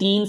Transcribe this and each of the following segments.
3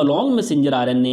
along messenger RNA